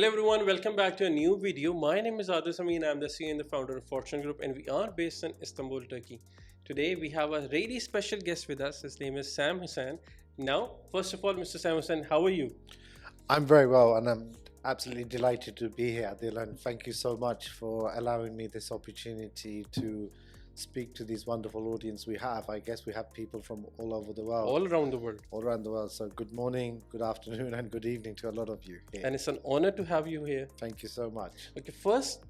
Hello everyone, welcome back to a new video. My name is Adil SAMI and I'm the CEO and the founder of Fortune Group, and we are based in Istanbul, Turkey. Today we have a really special guest with us. His name is 𝗘𝗠𝗪𝗁. Now, first of all, Mr. 𝗘𝗠𝗪𝗁, how are you? I'm very well, and I'm absolutely delighted to be here, Adil, and thank you so much for allowing me this opportunity to speak to these wonderful audience we have. I guess we have people from all over the world. All around the world. All around the world. So good morning, good afternoon, and good evening to a lot of you here. And it's an honor to have you here. Thank you so much. Okay, first,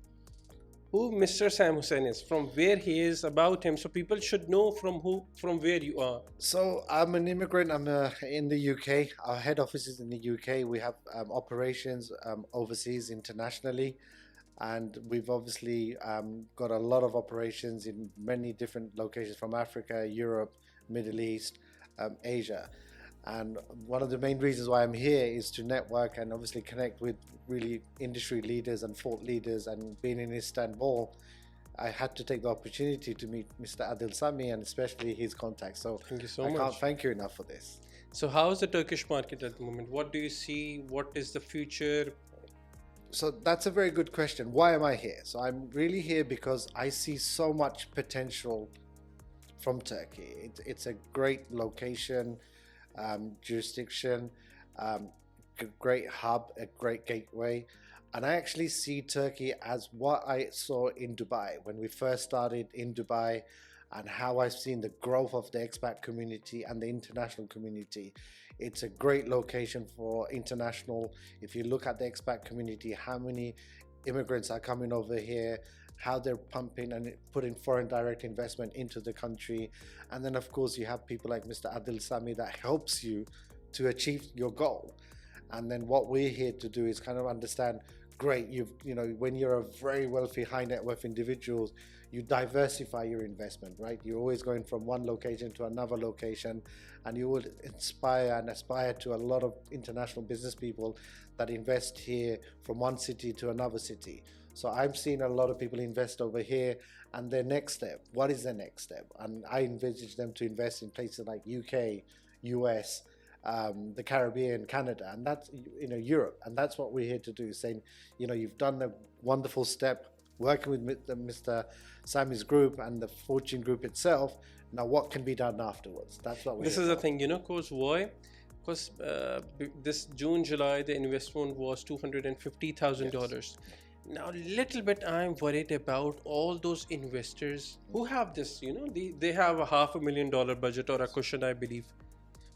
who Mr. 𝗘𝗠𝗪𝗁 is, from where he is, about him, so people should know from where you are. So I'm an immigrant. I'm in the UK. Our head office is in the UK. We have operations overseas, internationally. And we've obviously got a lot of operations in many different locations from Africa, Europe, Middle East, Asia. And one of the main reasons why I'm here is to network and obviously connect with really industry leaders and thought leaders. And being in Istanbul, I had to take the opportunity to meet Mr. Adil SAMI and especially his contacts. So thank you so much. I can't thank you enough for this. So how is the Turkish market at the moment? What do you see? What is the future? So that's a very good question. Why am I here? So I'm really here because I see so much potential from Turkey. It's a great location, jurisdiction, great hub, a great gateway. And I actually see Turkey as what I saw in Dubai when we first started in Dubai, and how I've seen the growth of the expat community and the international community. It's a great location for international. If you look at the expat community, how many immigrants are coming over here, how they're pumping and putting foreign direct investment into the country. And then of course you have people like Mr. Adil SAMI that helps you to achieve your goal. And then what we're here to do is kind of understand, great, you know, when you're a very wealthy, high net worth individual, you diversify your investment, right? You're always going from one location to another location, and you would inspire and aspire to a lot of international business people that invest here from one city to another city. So I'm seeing a lot of people invest over here, and their next step, what is their next step? And I envisage them to invest in places like UK, US, the Caribbean, Canada, and that's, you know, Europe. And that's what we're here to do, saying, you know, you've done a wonderful step working with Mr. SAMI's group and the Fortune Group itself. Now what can be done afterwards? That's what we're This is the thing, you know, cause why? Because this June, July, the investment was $250,000. Yes. Now, little bit I'm worried about all those investors who have this, you know, they have a $500,000 budget or a cushion, I believe.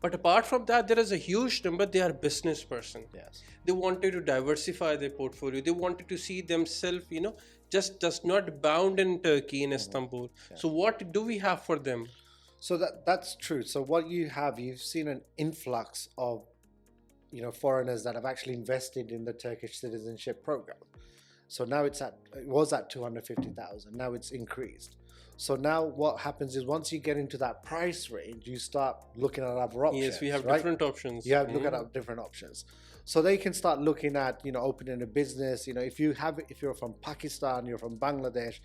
But apart from that, there is a huge number. They are business person. Yes. They wanted to diversify their portfolio. They wanted to see themselves, you know, just not bound in Turkey, in Istanbul. Yeah. So what do we have for them? So that's true. So what you've seen an influx of, you know, foreigners that have actually invested in the Turkish citizenship program. So now it was at 250,000. Now it's increased. So now what happens is once you get into that price range, you start looking at other options. Yes, we have right? different options. You have to look at different options. So they can start looking at, you know, opening a business. You know, if you're from Pakistan, you're from Bangladesh,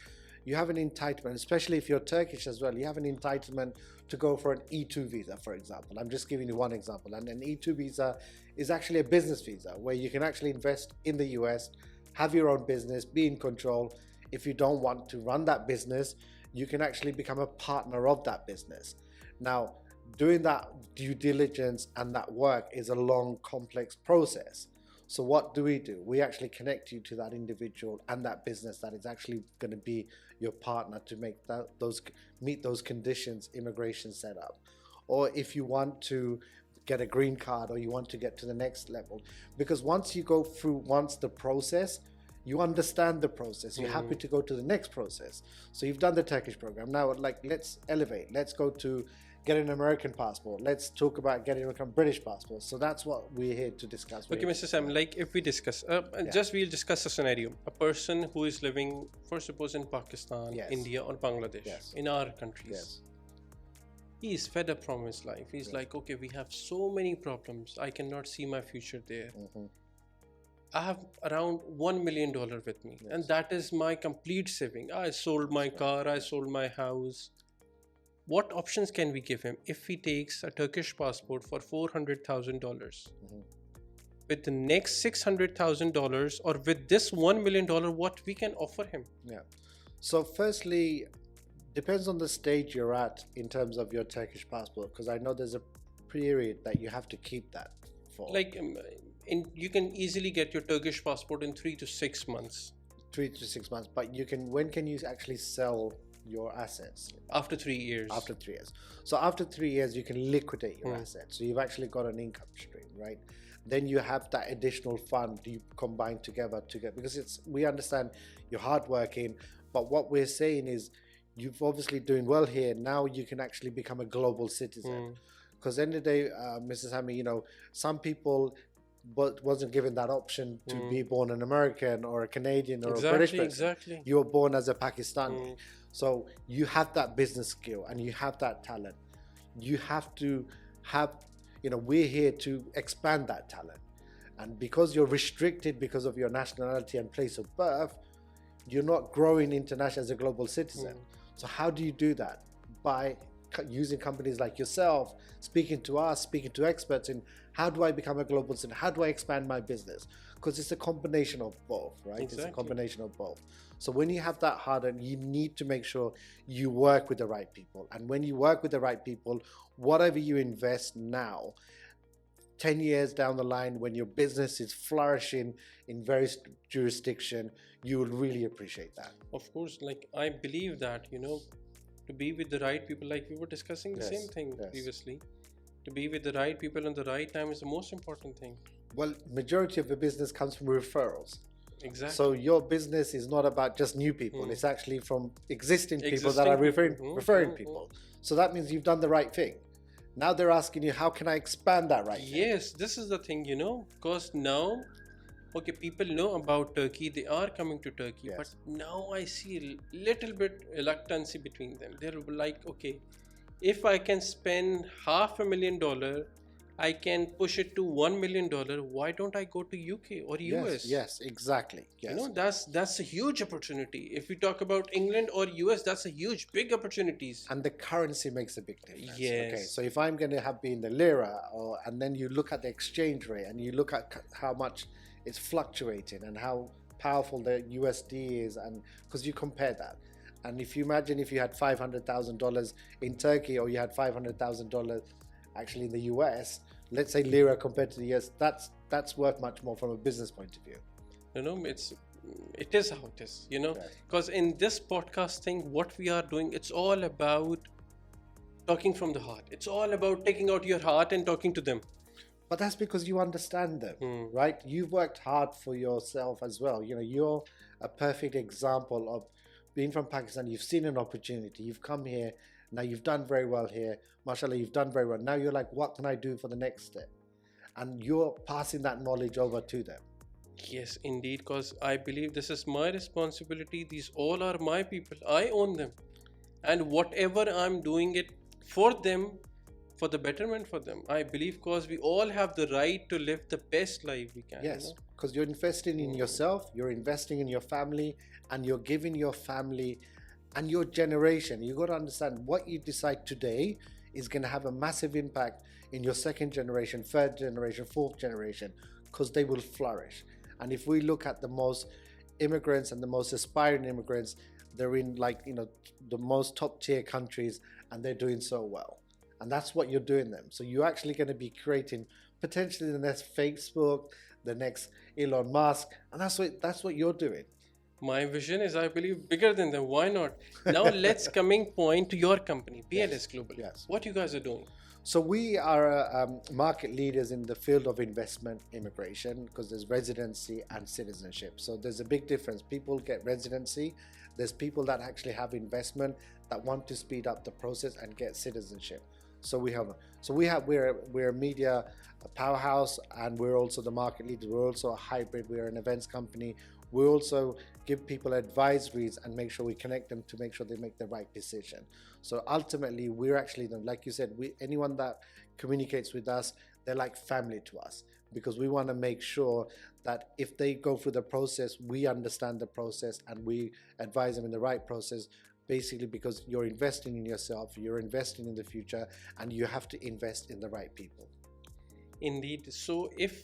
you have an entitlement, especially if you're Turkish as well, you have an entitlement to go for an E2 visa, for example. I'm just giving you one example. And an E2 visa is actually a business visa where you can actually invest in the US, have your own business, be in control. If you don't want to run that business, you can actually become a partner of that business. Now, doing that due diligence and that work is a long, complex process. So what do? We actually connect you to that individual and that business that is actually going to be your partner to make meet those conditions immigration set up. Or if you want to get a green card, or you want to get to the next level, because once you go through the process, you understand the process, you're happy to go to the next process. So you've done the Turkish program. Now, like, let's elevate. Let's go to get an American passport. Let's talk about getting a British passport. So that's what we're here to discuss. Okay, Mr. SAMI, like if we discuss, we'll discuss a scenario. A person who is living, for suppose in Pakistan, yes, India or Bangladesh, yes, in our countries. Yes. He is fed up from his life. He's like, okay, we have so many problems. I cannot see my future there. I have around $1 million with me, yes, and that is my complete saving. I sold my car, I sold my house. What options can we give him if he takes a Turkish passport for $400,000? with the next $600,000 or with this $1 million, what we can offer him? Yeah. So firstly, depends on the stage you're at in terms of your Turkish passport, because I know there's a period that you have to keep that for. Like, you can easily get your Turkish passport in 3 to 6 months. 3 to 6 months, but when can you actually sell your assets? After 3 years. After 3 years. So after 3 years, you can liquidate your assets. So you've actually got an income stream, right? Then you have that additional fund you combine together, because we understand you're hardworking, but what we're saying is you've obviously doing well here. Now you can actually become a global citizen. Because at the end of the day, Mrs. Sami, you know, some people wasn't given that option to be born an American or a Canadian or a British person. Exactly. You were born as a Pakistani. So you have that business skill and you have that talent. You have to have, you know, we're here to expand that talent. And because you're restricted because of your nationality and place of birth, you're not growing internationally as a global citizen. So how do you do that? By using companies like yourself, speaking to us, speaking to experts in how do I become a global citizen? How do I expand my business? Because it's a combination of both, right? Exactly. It's a combination of both. So when you have that hardened, you need to make sure you work with the right people. And when you work with the right people, whatever you invest now, 10 years down the line, when your business is flourishing in various jurisdictions, you will really appreciate that. Of course, like I believe that, you know, to be with the right people, like we were discussing the same thing previously, to be with the right people in the right time is the most important thing. Well, majority of the business comes from referrals. Exactly. So your business is not about just new people. It's actually from existing people that are referring people. So that means you've done the right thing. Now they're asking you, how can I expand that right thing? Yes, this is the thing, you know, because now, okay, people know about Turkey, they are coming to Turkey, but now I see a little bit reluctancy between them. They're like, okay, if I can spend $500,000, I can push it to $1 million. Why don't I go to UK or US? Yes, exactly. Yes. You know, that's a huge opportunity. If we talk about England or US, that's a huge, big opportunities. And the currency makes a big difference. Yes. Okay, so if I'm going to have been the lira, and then you look at the exchange rate and you look at how much it's fluctuating and how powerful the USD is, and because you compare that. And if you imagine if you had $500,000 in Turkey or you had $500,000 actually in the US, let's say lira compared to the US, that's worth much more from a business point of view. You know, it is how it is, you know, because in this podcast thing, what we are doing, it's all about talking from the heart. It's all about taking out your heart and talking to them. But that's because you understand them, right? You've worked hard for yourself as well. You know, you're a perfect example of being from Pakistan. You've seen an opportunity. You've come here. Now you've done very well here. MashaAllah, you've done very well. Now you're like, what can I do for the next step? And you're passing that knowledge over to them. Yes, indeed, because I believe this is my responsibility. These all are my people. I own them. And whatever I'm doing it for them, for the betterment for them, I believe, because we all have the right to live the best life we can. Yes, because you're investing in yourself, you're investing in your family, and you're giving your family and your generation. You got to understand what you decide today is going to have a massive impact in your second generation, third generation, fourth generation, because they will flourish. And if we look at the most immigrants and the most aspiring immigrants, they're in, like, you know, the most top tier countries, and they're doing so well. And that's what you're doing them. So you're actually going to be creating potentially the next Facebook, the next Elon Musk, and that's what you're doing. My vision is, I believe, bigger than them. Why not? Now let's coming point to your company, PLS Global. Yes. What you guys are doing? So we are market leaders in the field of investment immigration, because there's residency and citizenship. So there's a big difference. People get residency. There's people that actually have investment that want to speed up the process and get citizenship. So we're a media powerhouse, and we're also the market leader. We're also a hybrid. We're an events company. We also give people advisories and make sure we connect them to make sure they make the right decision. So ultimately, we're actually, like you said, anyone that communicates with us, they're like family to us, because we want to make sure that if they go through the process, we understand the process and we advise them in the right process. Basically, because you're investing in yourself, you're investing in the future, and you have to invest in the right people. Indeed. So if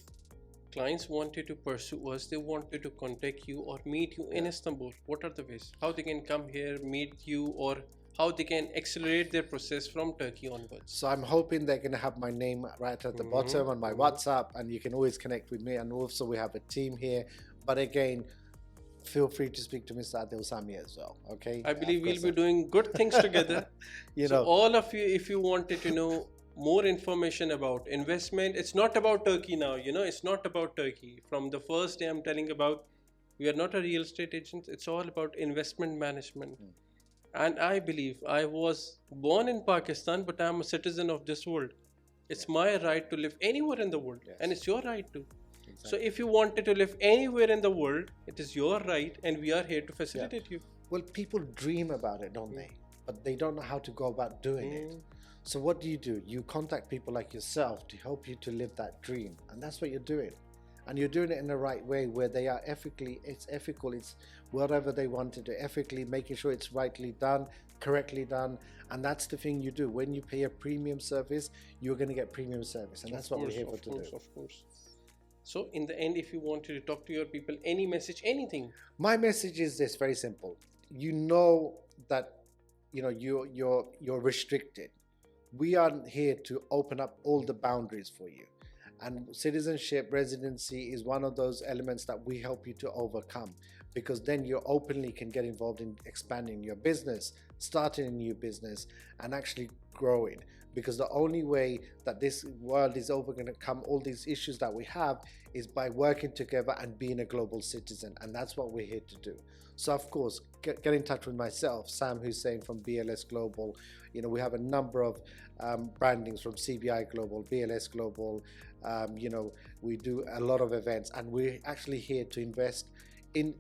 clients wanted to pursue us, they wanted to contact you or meet you in Istanbul, what are the ways? How they can come here, meet you, or how they can accelerate their process from Turkey onwards? So I'm hoping they're going to have my name right at the bottom on my WhatsApp, and you can always connect with me. And also we have a team here. But again, feel free to speak to Mr. Adil SAMI as well. Okay. I believe we'll be doing good things together. So all of you, if you wanted to know more information about investment, it's not about Turkey now, it's not about Turkey. From the first day I'm telling about, we are not a real estate agent, it's all about investment management. And I believe I was born in Pakistan, but I'm a citizen of this world. It's my right to live anywhere in the world, and it's your right too. So if you wanted to live anywhere in the world, it is your right, and we are here to facilitate you. Well, people dream about it, don't they? But they don't know how to go about doing it. So what do? You contact people like yourself to help you to live that dream, and that's what you're doing. And you're doing it in the right way, where they are ethically, it's ethical, it's whatever they want to do, ethically, making sure it's rightly done, correctly done. And that's the thing you do. When you pay a premium service, you're going to get premium service, and that's what we're here to do. Of course. So in the end, if you wanted to talk to your people, any message, anything? My message is this, very simple. You know that you're restricted. We are here to open up all the boundaries for you. And citizenship, residency is one of those elements that we help you to overcome, because then you openly can get involved in expanding your business, starting a new business, and actually growing. Because the only way that this world is overcome all these issues that we have is by working together and being a global citizen. And that's what we're here to do. So of course, get in touch with myself, Sam Hussein from BLS Global. We have a number of brandings from CBI Global, BLS Global. We do a lot of events, and we're actually here to invest in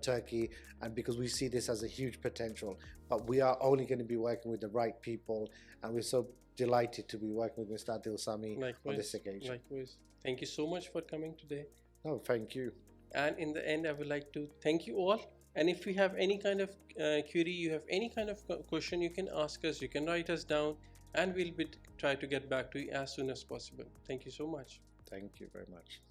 Turkey, and because we see this as a huge potential. But we are only going to be working with the right people, and we're so delighted to be working with Mr. Adil SAMI on this occasion. Likewise. Thank you so much for coming today. No, thank you. And in the end, I would like to thank you all. And if you have any kind of query, you have any kind of question, you can ask us, you can write us down, and we'll try to get back to you as soon as possible. Thank you so much. Thank you very much.